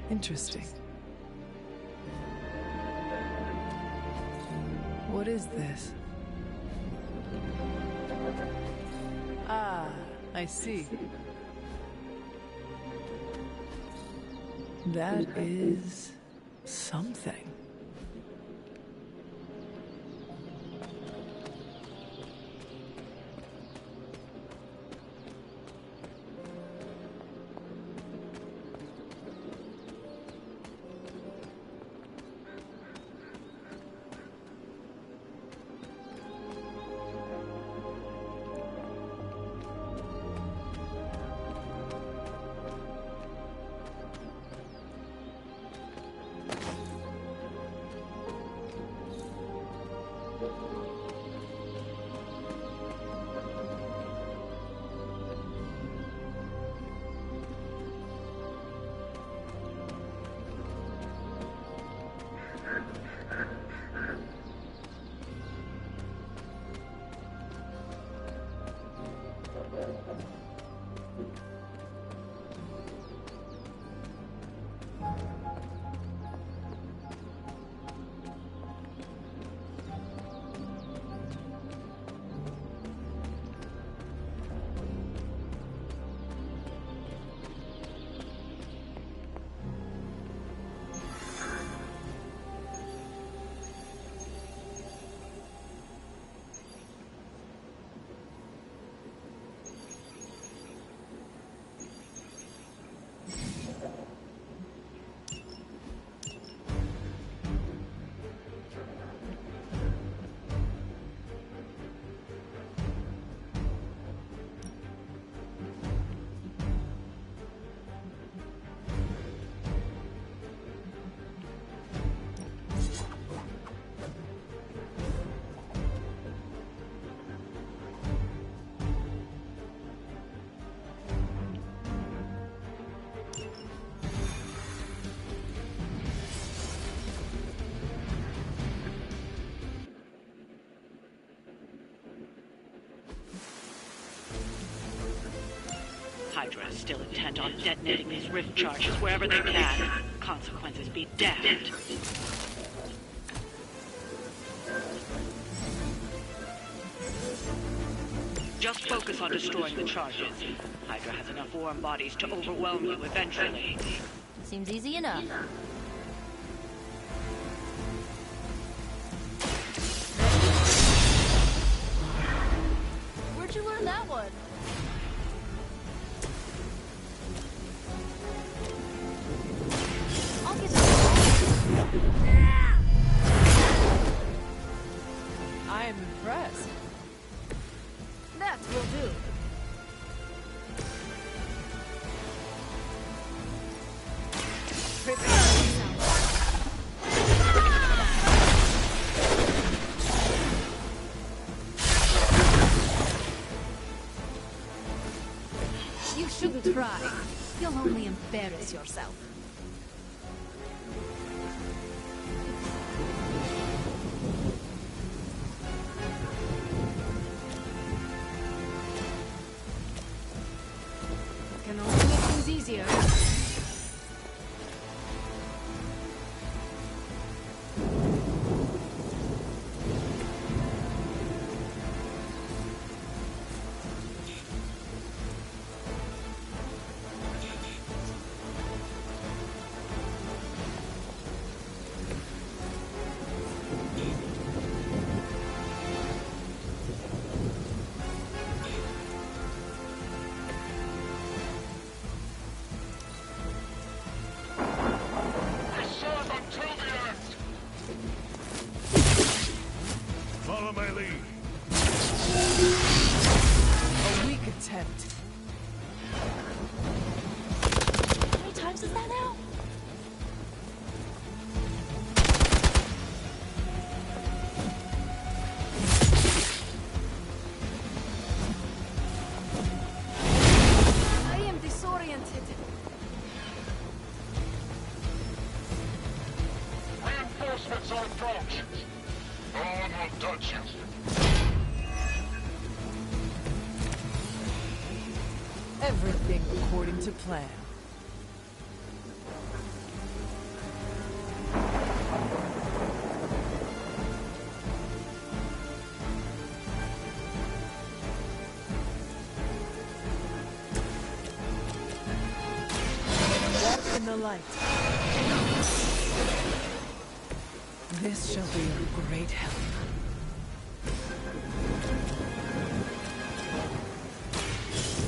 Interesting. What is this? Ah, I see. That is something. Hydra is still intent on detonating these rift charges wherever they can. Consequences be damned. Just focus on destroying the charges. Hydra has enough warm bodies to overwhelm you eventually. Seems easy enough. Where'd you learn that one? I'll get to I am impressed. that will do. You shouldn't try. You'll only embarrass yourself. Can only make things easier. Follow my lead. A weak attempt. How many times is that now? I am disoriented. Reinforcements on approach. No one will touch you. Everything according to plan. the light. This shall be a great help.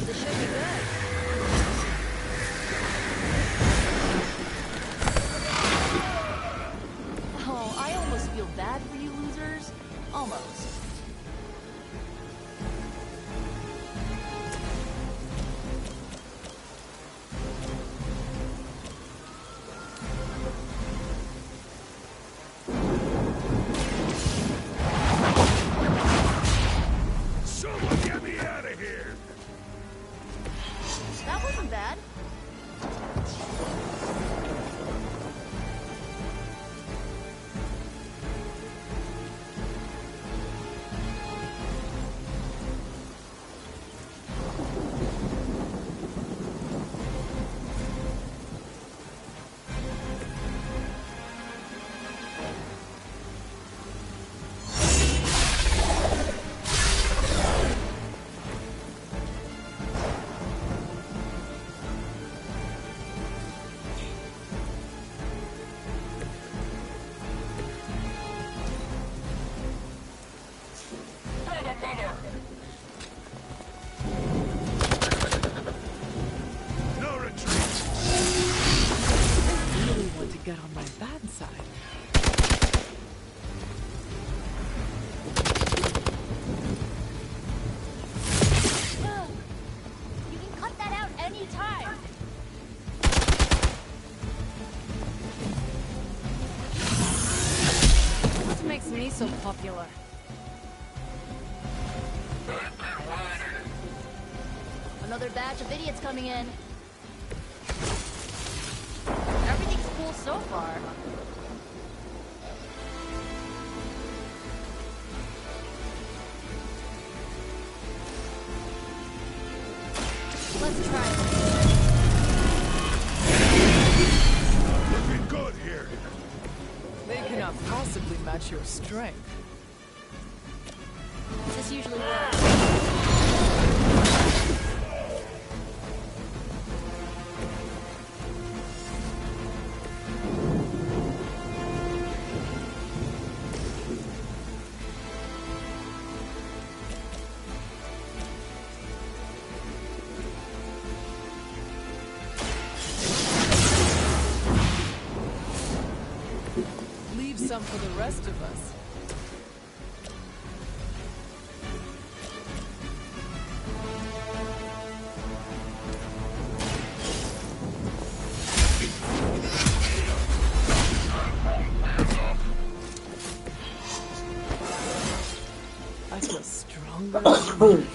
This should be good. Oh, I almost feel bad for you losers. Almost. Someone get me out of here! That wasn't bad. No retreat! I really want to get on my bad side. You can cut that out anytime. What makes me so popular? Another batch of idiots coming in. Everything's cool so far. Let's try it. Looking good here. They cannot possibly match your strength. This usually works. Leave some for the rest of us. I feel stronger than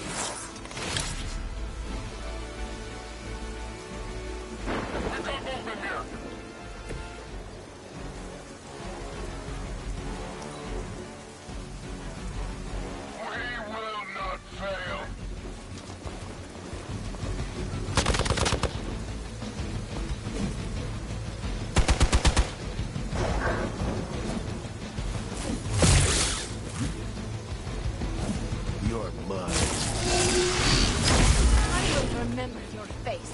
We will not fail. You're mine. I will remember your face.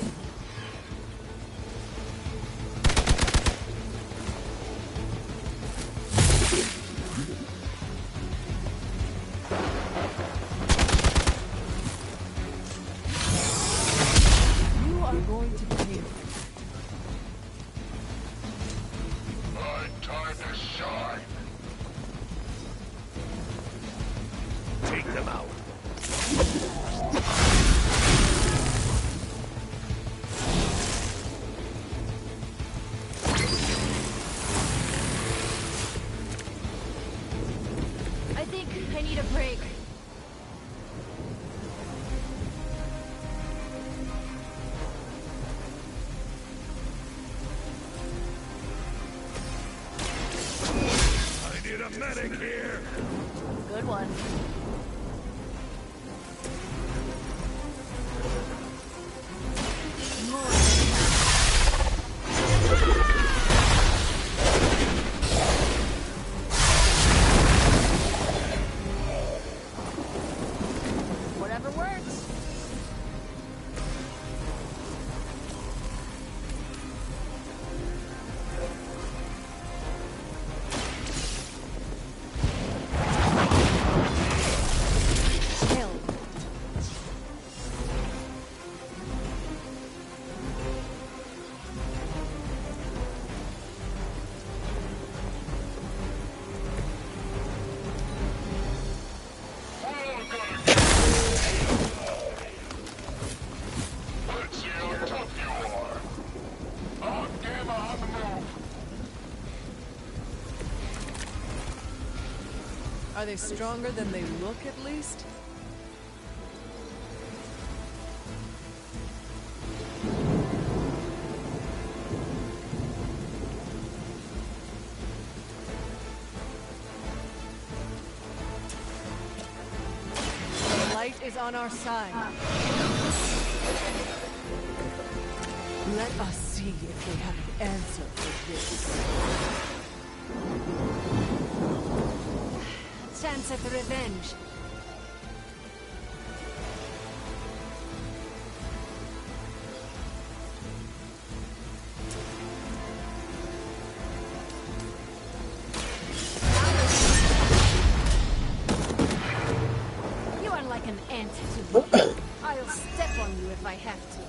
you are going to pay. My time to shine. Take them out. I think I need a break. I need a medic here. Good one. Whatever works. Are they stronger than they look, at least? The light is on our side. Let us see if they have an answer for this. A chance at revenge. You are like an ant to me. I'll step on you if I have to.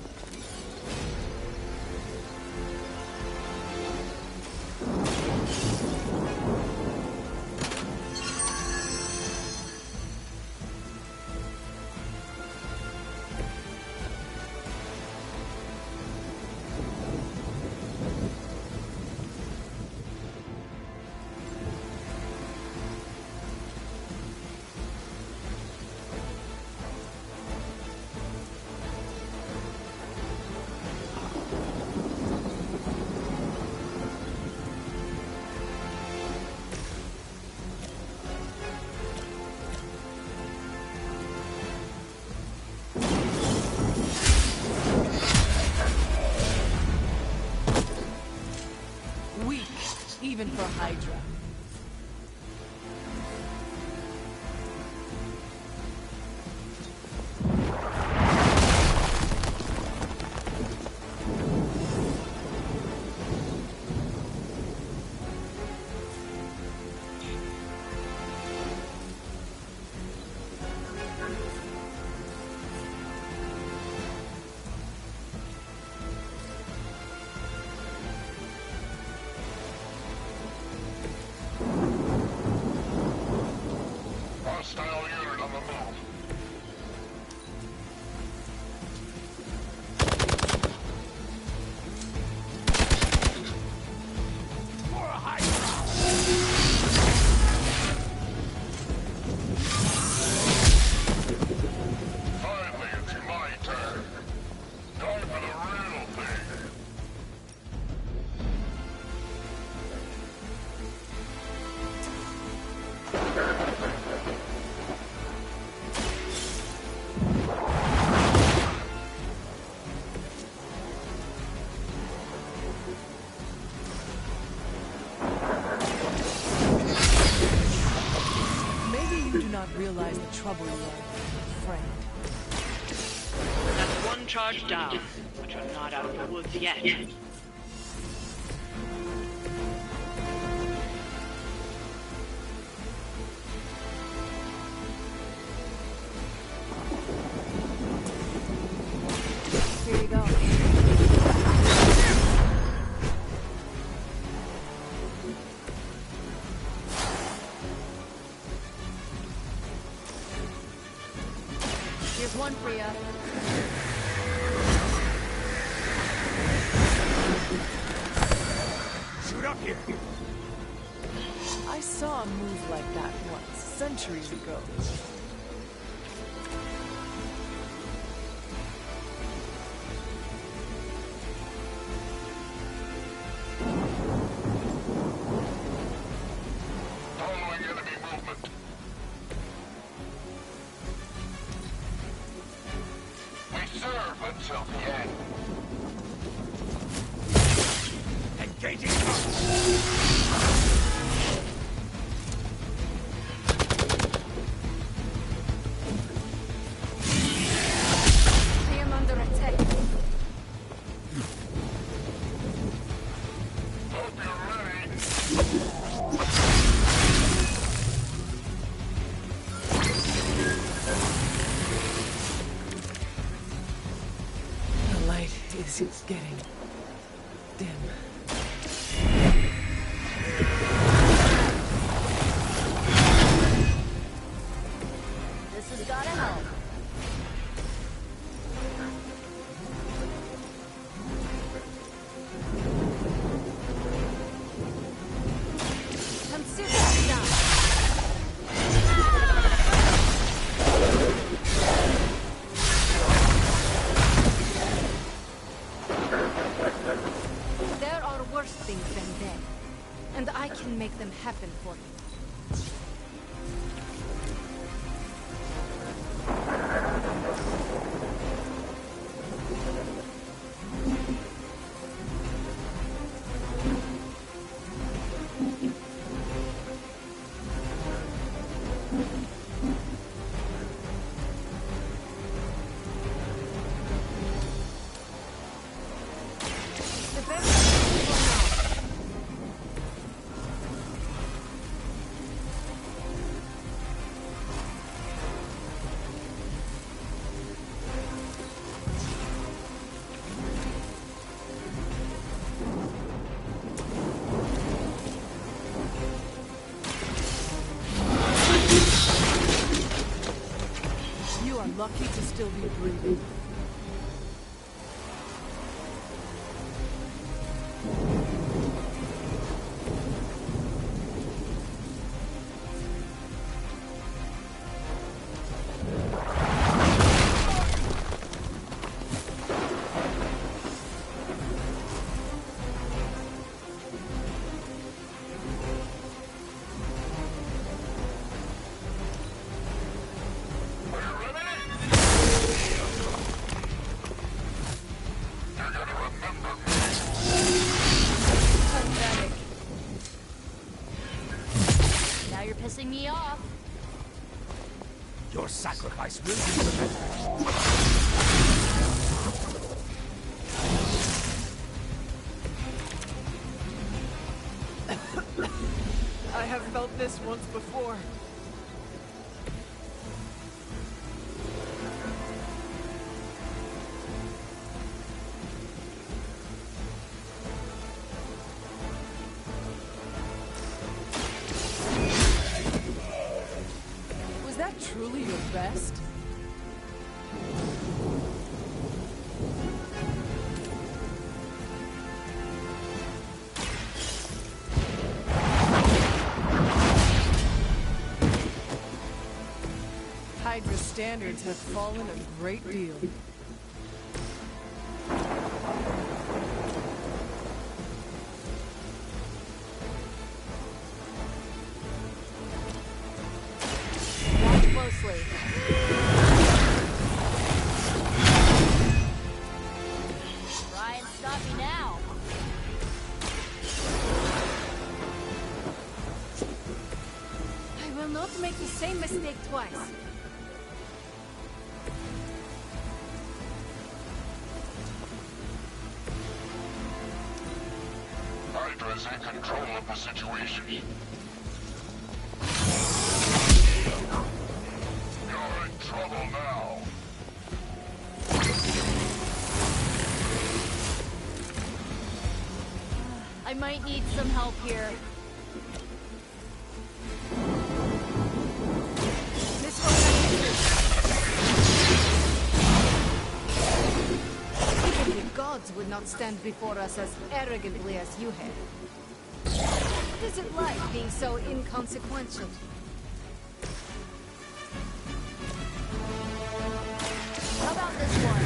Even for Hydra. Hostile unit on the move. Finally, it's my turn. Time for the real thing. Maybe you do not realize the trouble you are in, friend. That's one charge down, but you're not out of the woods yet. Here you go. Here's one for ya. Shoot up here! I saw a move like that once, centuries ago. Following enemy movement. We serve until the end. Engaging! I am under attack. Hope you're ready. The light is getting dim. This has gotta help. Consider it done. make them happen for you. Lucky to still be breathing. Pissing me off. Your sacrifice will be remembered. I have felt this once before. Was that truly your best? Hydra's standards have fallen a great deal. Watch closely. Try and stop me now. I will not make the same mistake twice. Hydra is in control of the situation. You're in trouble now. I might need some help here. This way. Even the gods would not stand before us as arrogantly as you have. What is it like being so inconsequential? How about this one?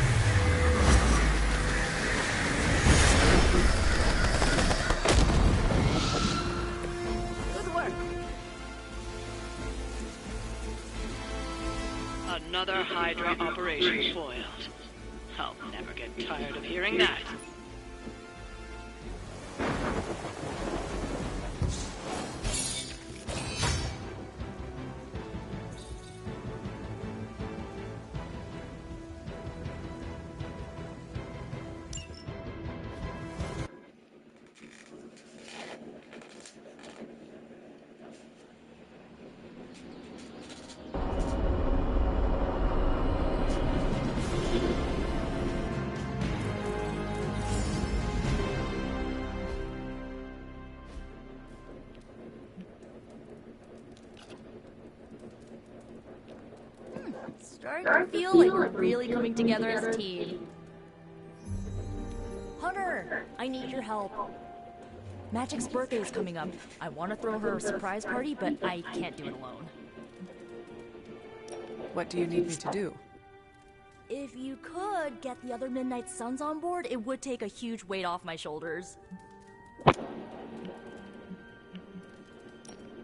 Good work. Another Hydra operation foiled. I'll never get tired of hearing that. Starting to feel like we're really coming together as a team. Hunter, I need your help. Magic's birthday is coming up. I want to throw her a surprise party, but I can't do it alone. What do you need me to do? If you could get the other Midnight Suns on board, it would take a huge weight off my shoulders.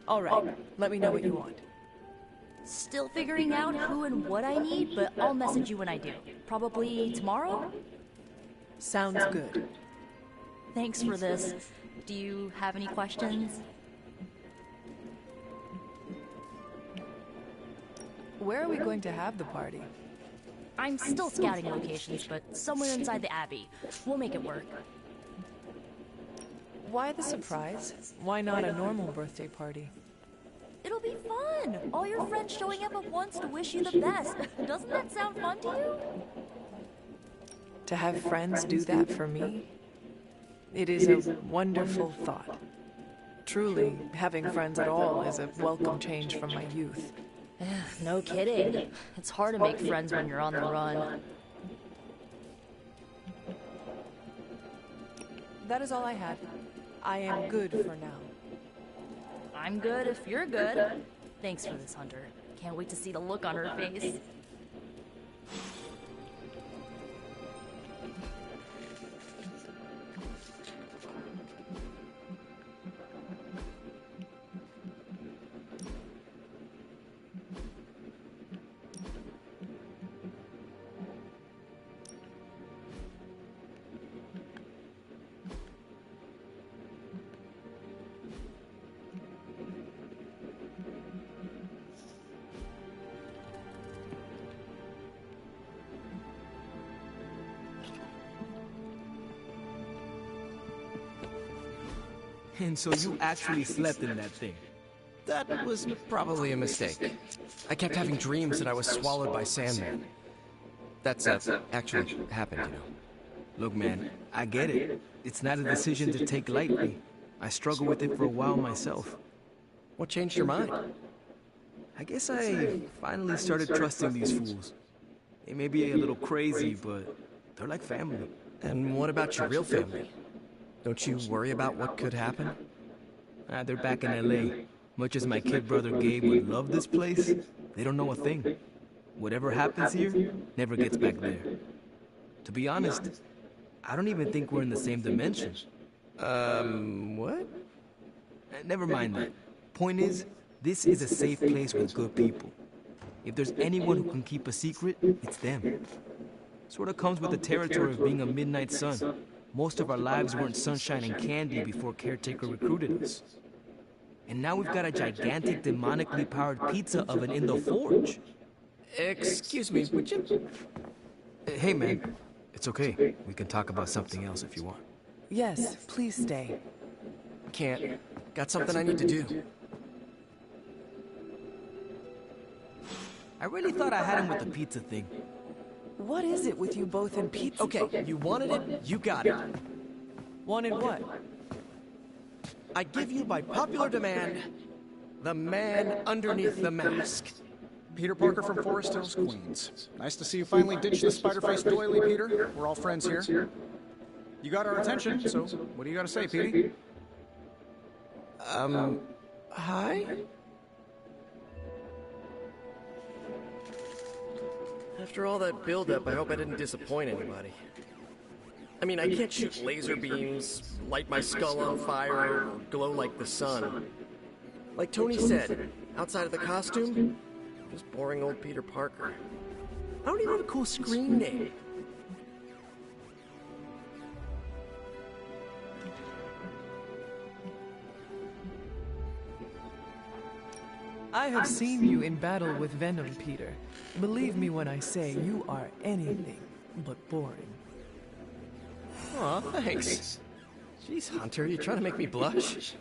All right, let me know what you want. Still figuring out who and what I need, but I'll message you when I do. Probably tomorrow? Sounds good. Thanks for this. Do you have any questions? Where are we going to have the party? I'm still scouting locations, but somewhere inside the Abbey. We'll make it work. Why the surprise? Why not a normal birthday party? It'll be fun! All your friends showing up at once to wish you the best. Doesn't that sound fun to you? To have friends do that for me? It is a wonderful thought. Truly, having friends at all is a welcome change from my youth. No kidding. It's hard to make friends when you're on the run. That is all I had. I am good for now. I'm good if you're good. Thanks for this, Hunter. Can't wait to see the look on her face. And so you actually slept in that thing. That was probably a mistake. I kept having dreams that I was swallowed by Sandman. That's actually happened, you know. Look, man, I get it. It's not a decision to take lightly. I struggled with it for a while myself. What changed your mind? I guess I finally started trusting these fools. They may be a little crazy, but they're like family. And what about your real family? Don't you worry about what could happen? They're back in LA. Much as my kid brother Gabe would love this place, they don't know a thing. Whatever happens here never gets back there. To be honest, I don't even think we're in the same dimension. What? Never mind that. Point is, this is a safe place with good people. If there's anyone who can keep a secret, it's them. Sort of comes with the territory of being a Midnight Sun. Most of our lives weren't sunshine and candy before Caretaker recruited us. And now we've got a gigantic demonically powered pizza oven in the forge. Excuse me, would you? Hey man, it's okay. We can talk about something else if you want. Yes, please stay. Can't. Got something I need to do. I really thought I had him with the pizza thing. What is it with you both and pizza? Okay, you wanted it, you got it. Wanted what? I give you by popular demand, the man underneath the mask. Peter Parker from Forest Hills, Queens. Nice to see you finally ditch the spider-faced doily, Peter. We're all friends here. You got our attention, so what do you got to say, Petey? Hi? After all that build-up, I hope I didn't disappoint anybody. I mean, I can't shoot laser beams, light my skull on fire, or glow like the sun. Like Tony said, outside of the costume, just boring old Peter Parker. I don't even have a cool screen name. I have seen you in battle with Venom, Peter. Believe me when I say you are anything but boring. Aw, thanks. Jeez, Hunter, you trying to make me blush?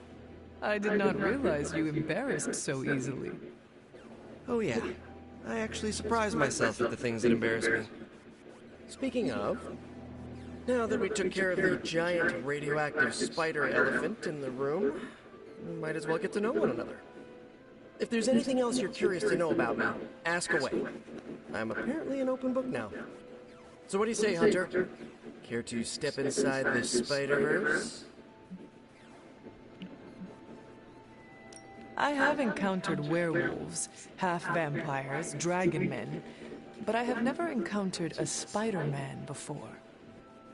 I did not realize you embarrassed so easily. Oh yeah, I actually surprise myself at the things that embarrass me. Speaking of, now that we took care of the giant radioactive spider elephant in the room, we might as well get to know one another. If there's anything else you're curious to know about me, ask away. I'm apparently an open book now. So what do you say, Hunter? Care to step inside the Spider-Verse? I have encountered werewolves, half-vampires, dragon men, but I have never encountered a Spider-Man before.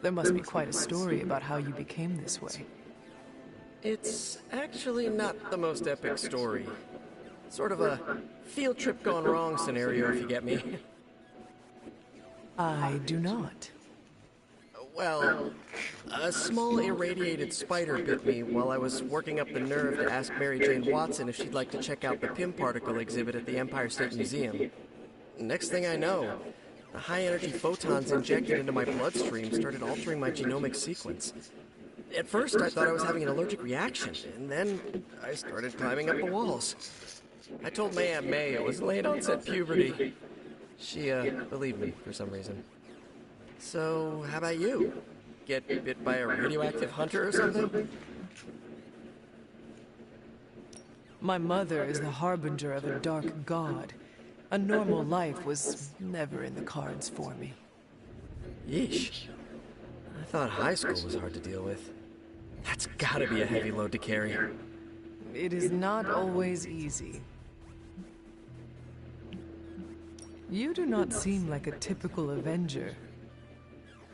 There must be quite a story about how you became this way. It's actually not the most epic story. Sort of a field trip gone wrong scenario, if you get me. I do not. Well, a small irradiated spider bit me while I was working up the nerve to ask Mary Jane Watson if she'd like to check out the Pym particle exhibit at the Empire State Museum. Next thing I know, the high-energy photons injected into my bloodstream started altering my genomic sequence. At first, I thought I was having an allergic reaction, and then I started climbing up the walls. I told my Aunt May it was late-onset puberty. She, believed me for some reason. So, how about you? Get bit by a radioactive hunter or something? My mother is the harbinger of a dark god. A normal life was never in the cards for me. Yeesh. I thought high school was hard to deal with. That's gotta be a heavy load to carry. It is not always easy. You do not seem like a typical Avenger.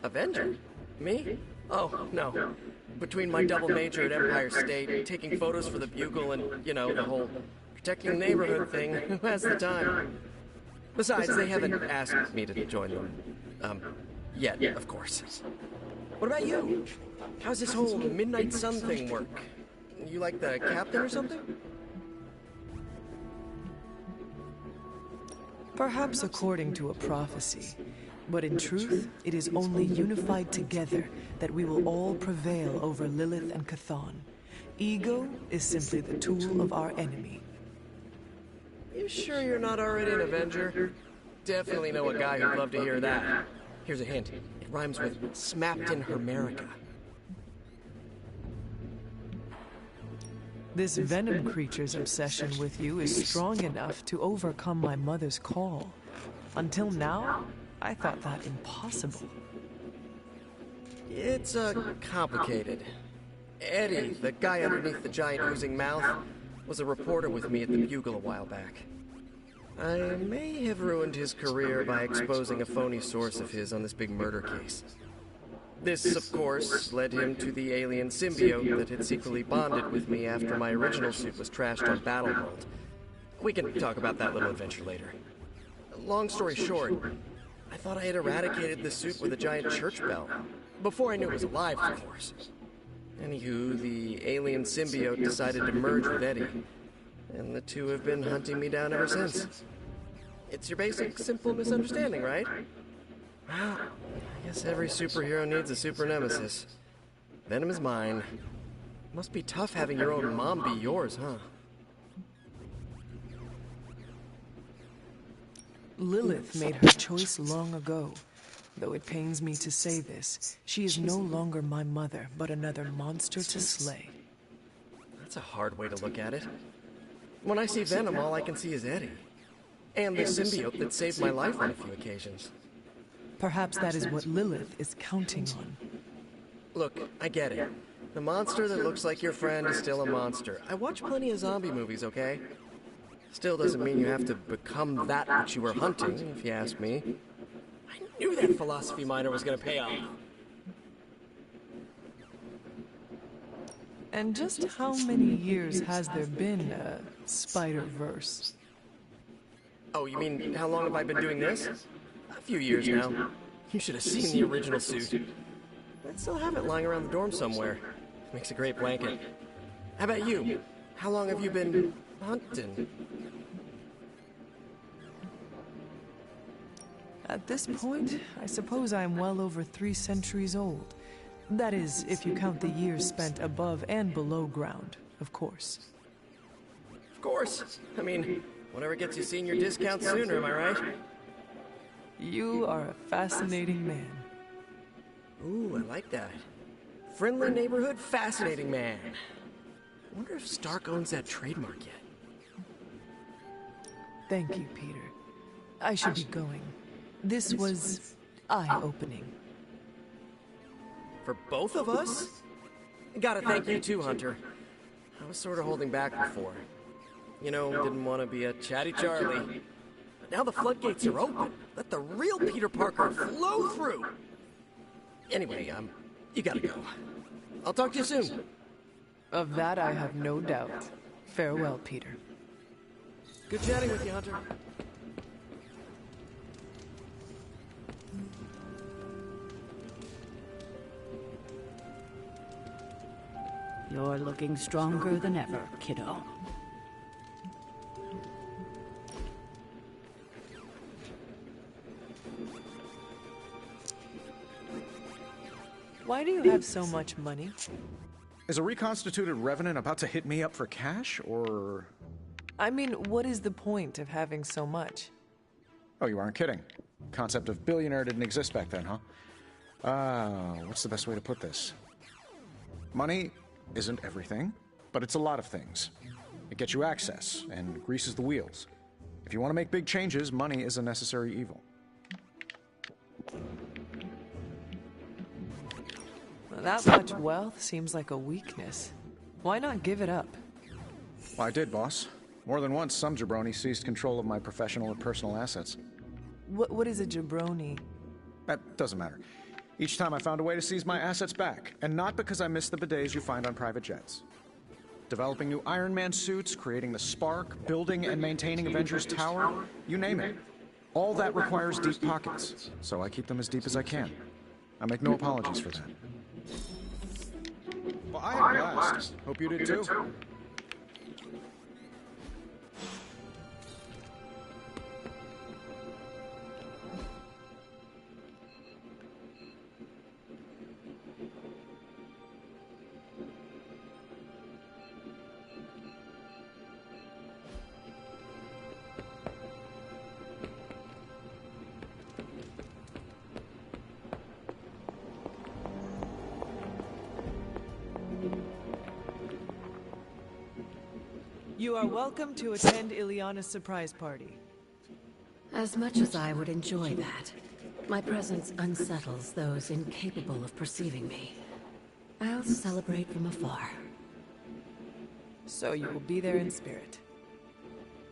Avenger? Me? Oh, no. Between my double major at Empire State, taking photos for the Bugle, and, you know, the whole protecting the neighborhood thing, who has the time? Besides, they haven't asked me to join them. Yet, of course. What about you? How's this whole Midnight Sun thing work? You like the captain or something? Perhaps according to a prophecy. But in truth, it is only unified together that we will all prevail over Lilith and Chthon. Ego is simply the tool of our enemy. You sure you're not already an Avenger? Definitely know a guy who'd love to hear that. Here's a hint. It rhymes with smapped in Hermerica. This venom creature's obsession with you is strong enough to overcome my mother's call. Until now, I thought that impossible. It's, complicated. Eddie, the guy underneath the giant oozing mouth, was a reporter with me at the Bugle a while back. I may have ruined his career by exposing a phony source of his on this big murder case. This, of course, led him to the alien symbiote that had secretly bonded with me after my original suit was trashed on Battleworld. We can talk about that little adventure later. Long story short, I thought I had eradicated the suit with a giant church bell. Before I knew it was alive, of course. Anywho, the alien symbiote decided to merge with Eddie, and the two have been hunting me down ever since. It's your basic, simple misunderstanding, right? Well, I guess every superhero needs a super nemesis. Venom is mine. Must be tough having your own mom be yours, huh? Lilith made her choice long ago. Though it pains me to say this, she is no longer my mother, but another monster to slay. That's a hard way to look at it. When I see Venom, all I can see is Eddie. And the symbiote that saved my life on a few occasions. Perhaps that is what Lilith is counting on. Look, I get it. The monster that looks like your friend is still a monster. I watch plenty of zombie movies, okay? Still doesn't mean you have to become that which you were hunting, if you ask me. I knew that philosophy minor was gonna pay off. And just how many years has there been a Spider-Verse? Oh, you mean how long have I been doing this? A few years now. You should have seen the original suit. I still have it lying around the dorm somewhere. Makes a great blanket. How about you? How long have you been hunting? At this point, I suppose I'm well over 3 centuries old. That is, if you count the years spent above and below ground, of course. Of course. I mean, whatever gets you senior discount sooner, am I right? You are a fascinating man. Ooh, I like that. Friendly neighborhood, fascinating man. I wonder if Stark owns that trademark yet. Thank you, Peter. I should be going. This was eye-opening. For both of us? Gotta thank you too, Hunter. I was sort of holding back before. You know, didn't want to be a chatty Charlie. But now the floodgates are open. Let the real Peter Parker flow through. Anyway, you gotta go. I'll talk to you soon. Of that I have no doubt. Farewell, Peter. Good chatting with you, Hunter. You're looking stronger than ever, kiddo. Why do you have so much money? Is a reconstituted Revenant about to hit me up for cash, or... I mean, what is the point of having so much? Oh, you aren't kidding. Concept of billionaire didn't exist back then, huh? What's the best way to put this? Money isn't everything, but it's a lot of things. It gets you access and greases the wheels. If you want to make big changes, money is a necessary evil. That much wealth seems like a weakness. Why not give it up? Well, I did, boss. More than once, some jabroni seized control of my professional and personal assets. What is a jabroni? That doesn't matter. Each time I found a way to seize my assets back, and not because I missed the bidets you find on private jets. Developing new Iron Man suits, creating the Spark, building and maintaining Avengers Tower, you name it. All that requires deep pockets, so I keep them as deep as I can. I make no apologies for that. Well, I had a blast. Hope you did too. You are welcome to attend Ileana's surprise party. As much as I would enjoy that, my presence unsettles those incapable of perceiving me. I'll celebrate from afar. So you will be there in spirit.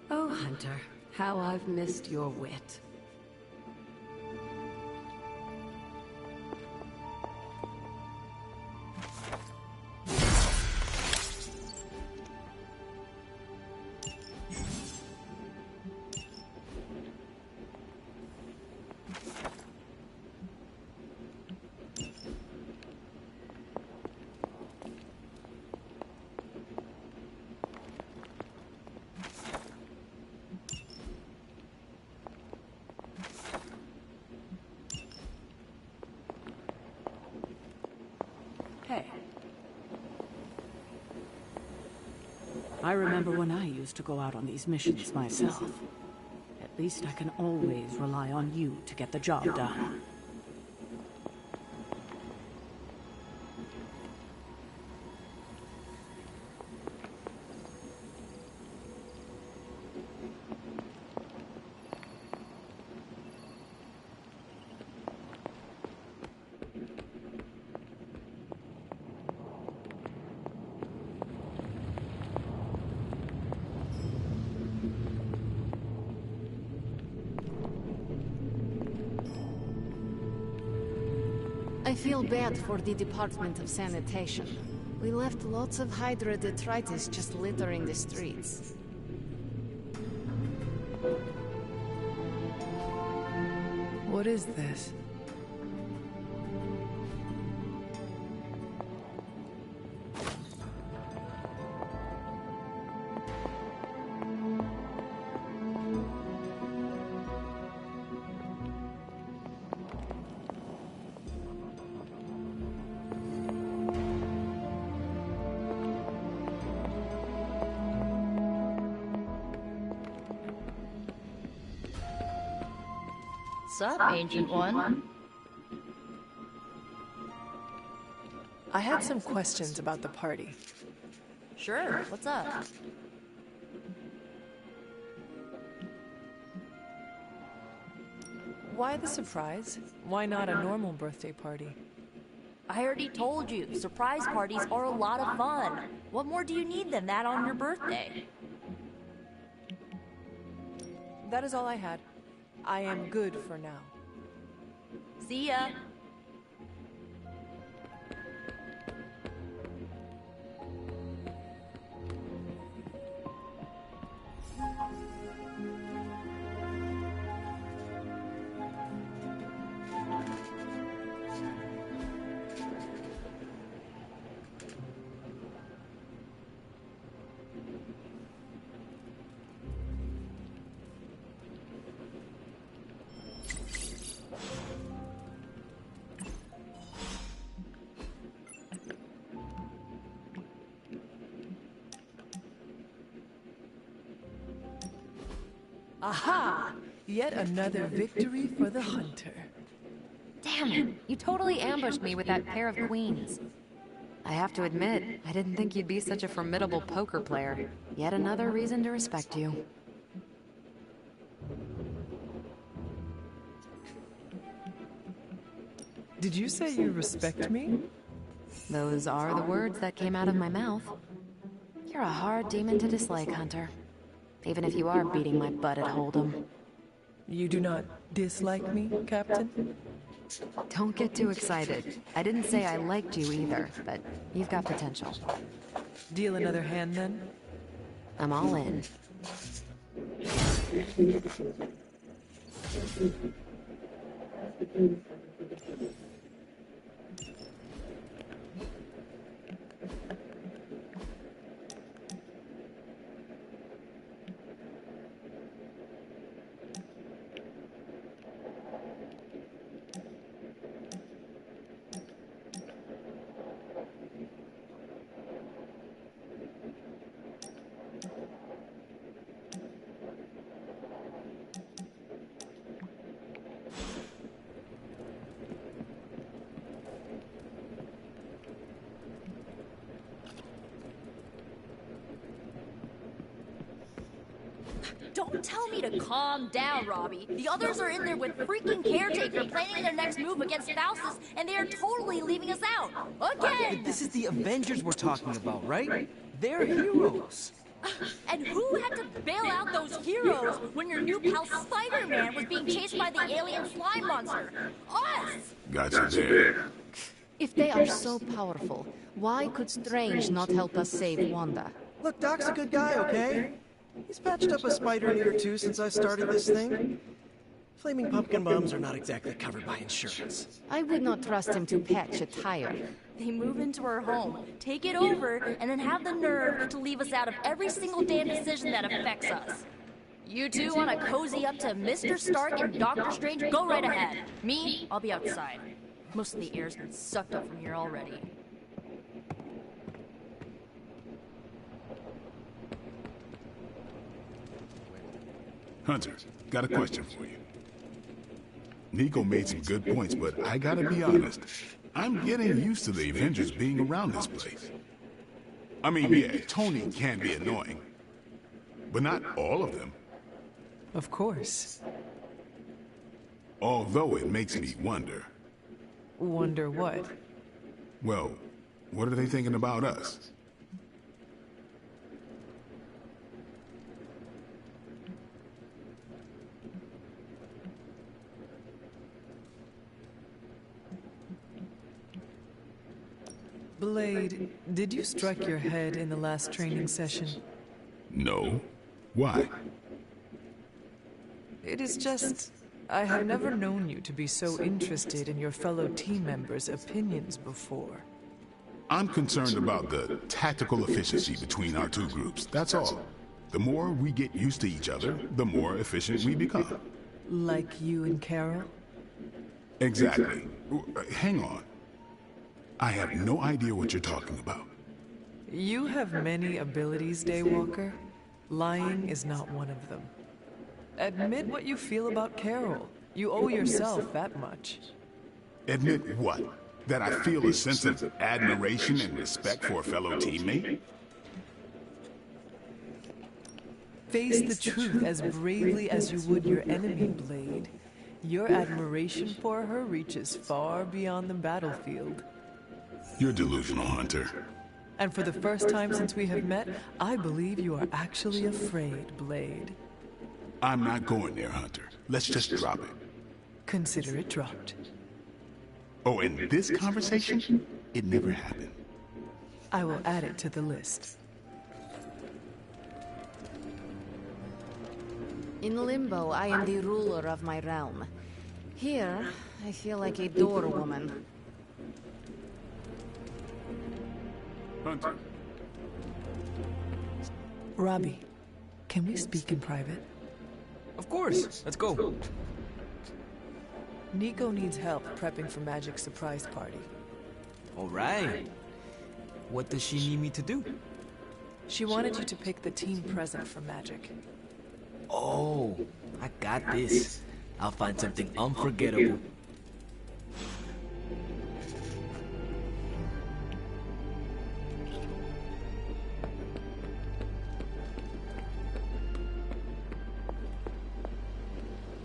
Oh, Hunter, how I've missed your wit. Hey. I remember when I used to go out on these missions myself. At least I can always rely on you to get the job done. I feel bad for the Department of Sanitation. We left lots of Hydra detritus just littering the streets. What is this? Sup, Ancient One? I had some questions about the party. Sure, what's up? Why the surprise? Why not a normal birthday party? I already told you, surprise parties are a lot of fun. What more do you need than that on your birthday? That is all I had. I am good for now. See ya. Aha! Yet another victory for the hunter. Damn it! You totally ambushed me with that pair of queens. I have to admit, I didn't think you'd be such a formidable poker player. Yet another reason to respect you. Did you say you respect me? Those are the words that came out of my mouth. You're a hard demon to dislike, Hunter. Even if you are beating my butt at Hold'em. You do not dislike me, Captain? Don't get too excited. I didn't say I liked you either, but you've got potential. Deal another hand, then? I'm all in. Don't tell me to calm down, Robbie. The others are in there with freaking Caretaker planning their next move against Faustus, and they are totally leaving us out. Again! This is the Avengers we're talking about, right? They're heroes. And who had to bail out those heroes when your new pal Spider-Man was being chased by the alien slime monster? Us! Gotcha there. If they are so powerful, why could Strange not help us save Wanda? Look, Doc's a good guy, okay? He's patched up a spider need or two since I started this thing. Flaming pumpkin bombs are not exactly covered by insurance. I would not trust him to patch a tire. They move into our home, take it over, and then have the nerve to leave us out of every single damn decision that affects us. You two want to cozy up to Mr. Stark and Doctor Strange? Go right ahead. Me, I'll be outside. Most of the air's been sucked up from here already. Hunter, got a question for you. Nico made some good points, but I gotta be honest. I'm getting used to the Avengers being around this place. I mean, yeah, Tony can be annoying, but not all of them. Of course. Although it makes me wonder. Wonder what? Well, what are they thinking about us? Blade, did you strike your head in the last training session? No. Why? It is just... I have never known you to be so interested in your fellow team members' opinions before. I'm concerned about the tactical efficiency between our two groups, that's all. The more we get used to each other, the more efficient we become. Like you and Carol? Exactly. Hang on. I have no idea what you're talking about. You have many abilities, Daywalker. Lying is not one of them. Admit what you feel about Carol. You owe yourself that much. Admit what? That I feel a sense of admiration and respect for a fellow teammate? Face the truth as bravely as you would your enemy, Blade. Your admiration for her reaches far beyond the battlefield. You're delusional, Hunter. And for the first time since we have met, I believe you are actually afraid, Blade. I'm not going there, Hunter. Let's just drop it. Consider it dropped. Oh, in this conversation, it never happened. I will add it to the list. In Limbo, I am the ruler of my realm. Here, I feel like a door woman. Hunter. Robbie, can we speak in private? Of course. Let's go. Nico needs help prepping for Magic's surprise party. All right. What does she need me to do? She wanted you to pick the team present for Magic. Oh, I got this. I'll find something unforgettable.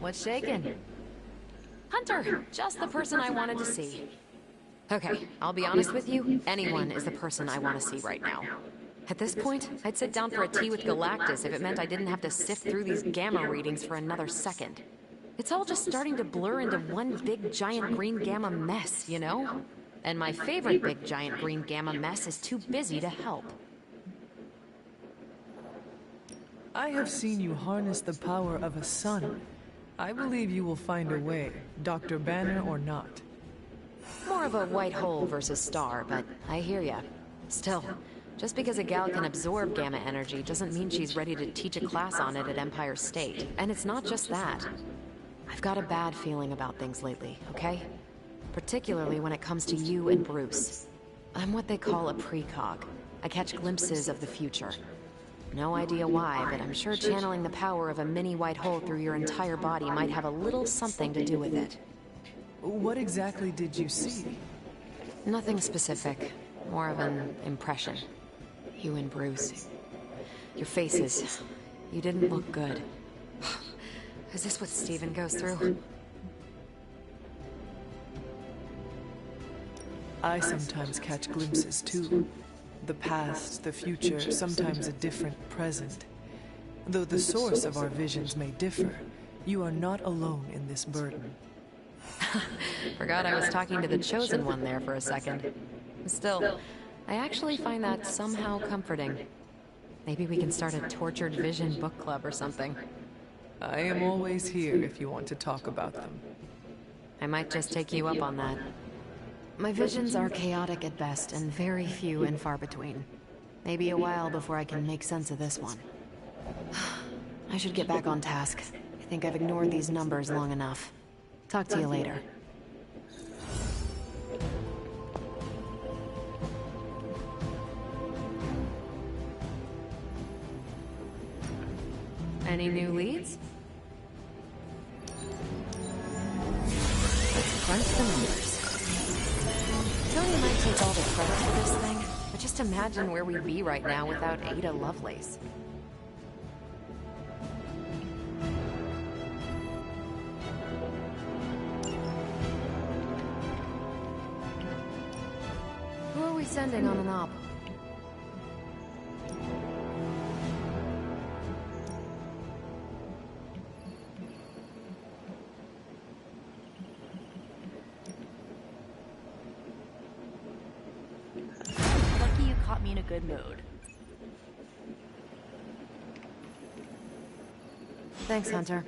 What's shaking? Hunter, just the person I wanted to see. Okay, I'll be honest with you, anyone is the person I want to see right now. At this point, I'd sit down for a tea with Galactus if it meant I didn't have to sift through these gamma readings for another second. It's all just starting to blur into one big giant green gamma mess, you know? And my favorite big giant green gamma mess is too busy to help. I have seen you harness the power of a sun. I believe you will find a way, Dr. Banner or not. More of a white hole versus star, but I hear ya. Still, just because a gal can absorb gamma energy doesn't mean she's ready to teach a class on it at Empire State. And it's not just that. I've got a bad feeling about things lately, okay? Particularly when it comes to you and Bruce. I'm what they call a precog. I catch glimpses of the future. No idea why, but I'm sure channeling the power of a mini white hole through your entire body might have a little something to do with it. What exactly did you see? Nothing specific. More of an impression. You and Bruce. Your faces. You didn't look good. Is this what Steven goes through? I sometimes catch glimpses too. The past, the future, sometimes a different present. Though the source of our visions may differ, you are not alone in this burden. Forgot I was talking to the Chosen One there for a second. Still, I actually find that somehow comforting. Maybe we can start a Tortured Vision book club or something. I am always here if you want to talk about them. I might just take you up on that. My visions are chaotic at best and very few and far between. Maybe a while before I can make sense of this one. I should get back on task. I think I've ignored these numbers long enough. Talk to you later. Any new leads? Let's crunch the numbers. Tony might take all the credit for this thing, but just imagine where we'd be right now without Ada Lovelace. Who are we sending on an op? Caught me in a good mood. Thanks, Hunter.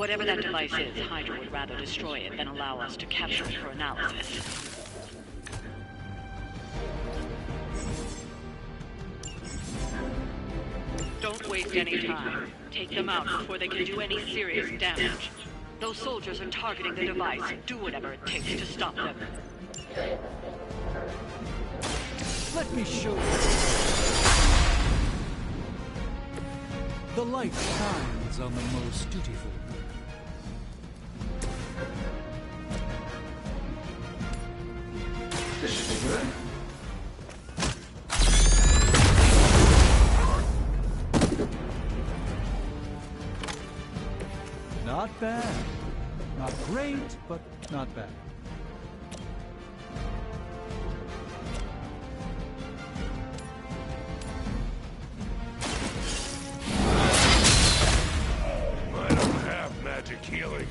Whatever that device is, Hydra would rather destroy it than allow us to capture it for analysis. Don't waste any time. Take them out before they can do any serious damage. Those soldiers are targeting the device. Do whatever it takes to stop them. Let me show you. The light shines on the most dutiful. This should be good. Not bad. Not great, but not bad. I don't have magic healing.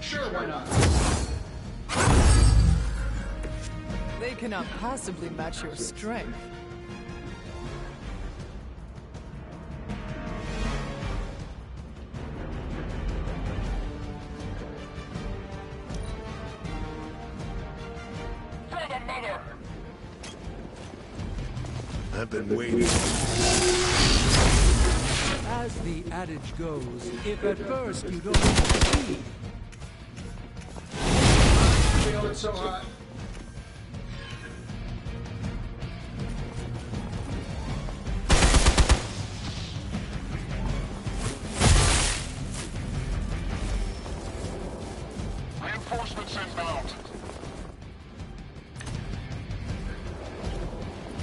Sure, why not? They cannot possibly match your strength. I've been waiting. As the adage goes, if at first you don't succeed, Feel it so hot. Reinforcements inbound.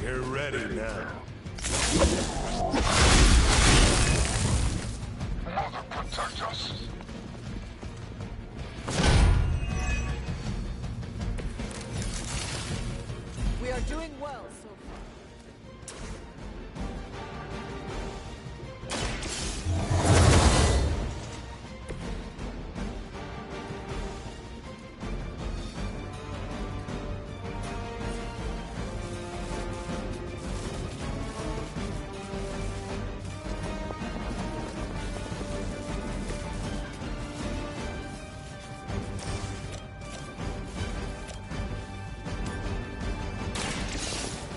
You're ready now. Mother, protect us. We are doing well so far.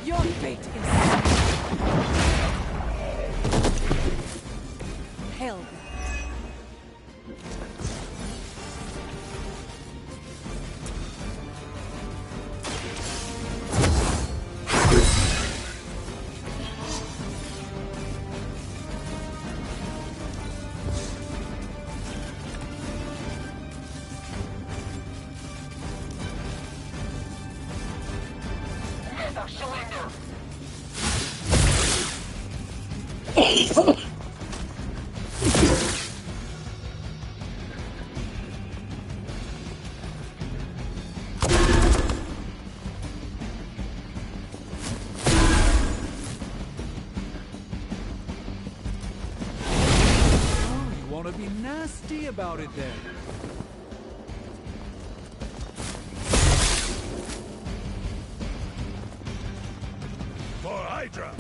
Your fate is hell. Never surrender. oh, you want to be nasty about it then. For Hydra.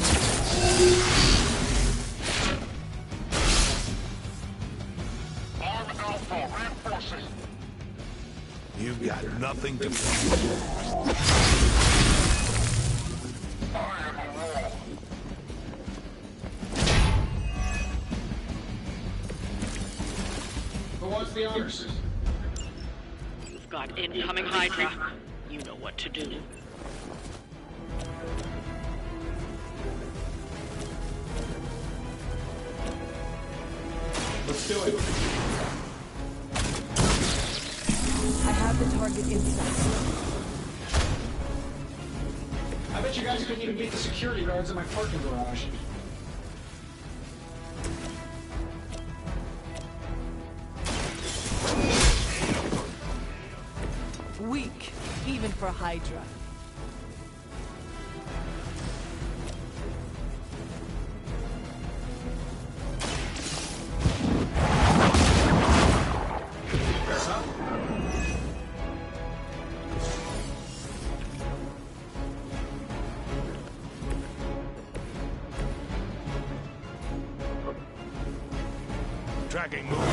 Arm Alpha reinforcing. You've got nothing to prove. I am a wall. Who wants the honors? You've got incoming Hydra. You know what to do. Let's do it. I have the target in sight. I bet you guys couldn't even beat the security guards in my parking garage. Weak, even for Hydra. Tracking movement.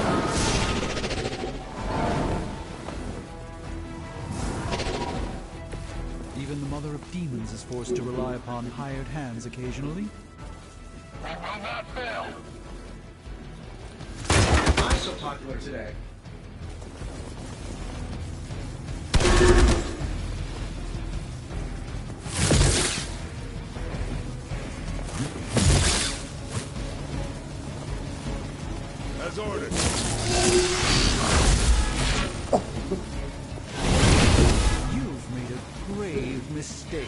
Even the Mother of Demons is forced to rely upon hired hands occasionally. We will not fail. I'm so popular today. As ordered. You've made a grave mistake.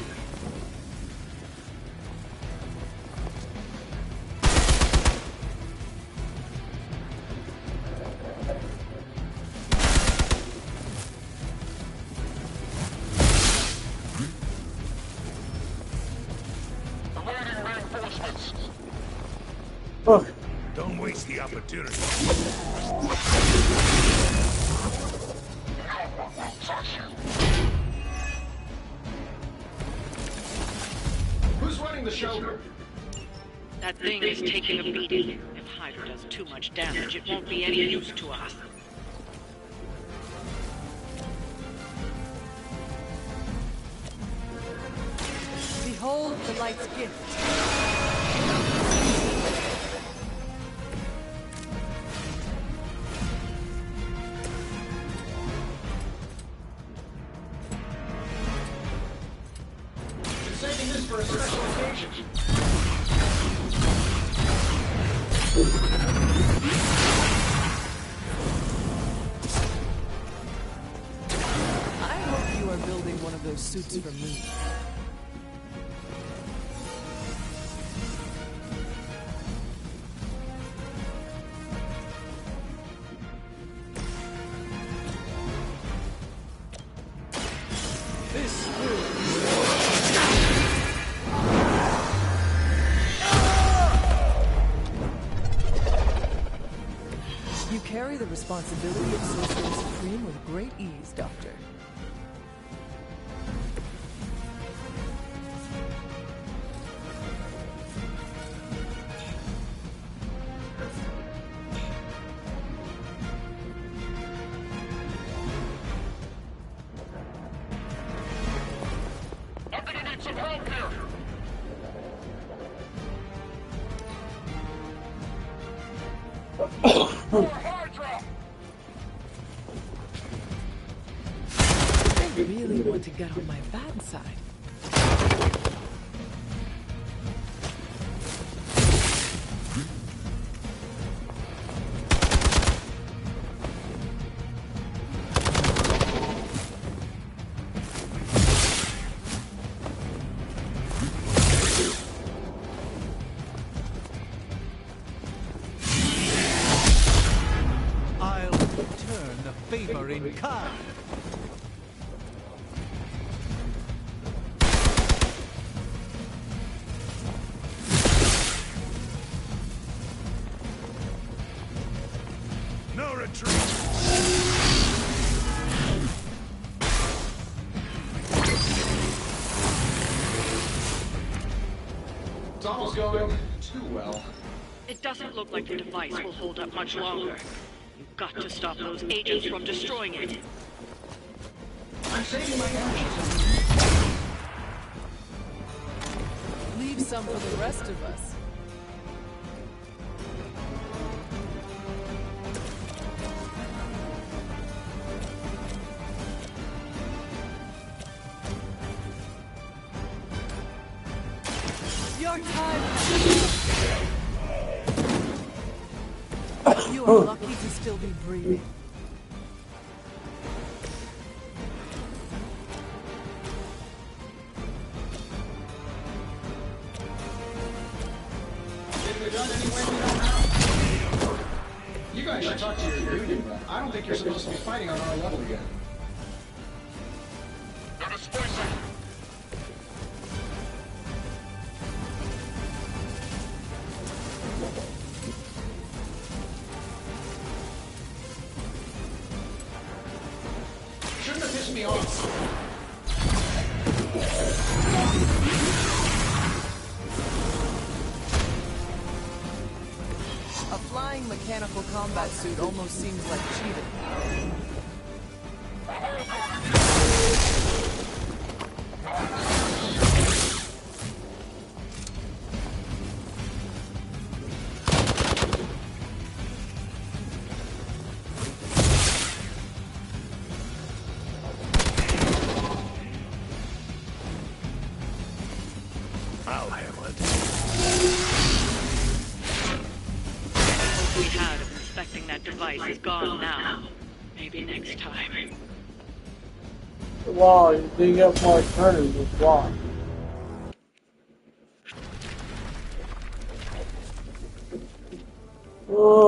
Awaiting reinforcements. Don't waste the opportunity. No one will touch you. Who's running the show? That thing is taking a beating. If Hydra does too much damage, it won't be any use to us. Behold the light's gift. Been saving this for a special occasion. I hope you are building one of those suits for me. This will You carry the responsibility of Sorcerer Supreme with great ease, Doctor. I'm gonna need some help here. For Hydra! They really want to get on my bad side. I'll return the favor in kind. No retreat. It's almost going too well. It doesn't look like the device will hold up much longer. You've got to stop those agents from destroying it. I'm saving my energy. Leave some for the rest of us. Your time. You are lucky to still be breathing. Getting it done any way we know how. You guys should talk to your union. I don't think you're supposed to be fighting on our level yet. They're displacing. Shouldn't have pissed me off. A flying mechanical combat suit almost seems like cheating. I'll handle it. What we had of inspecting that device is gone now. Maybe next time. Wow, you dig up more alternatives. Wow. Oh.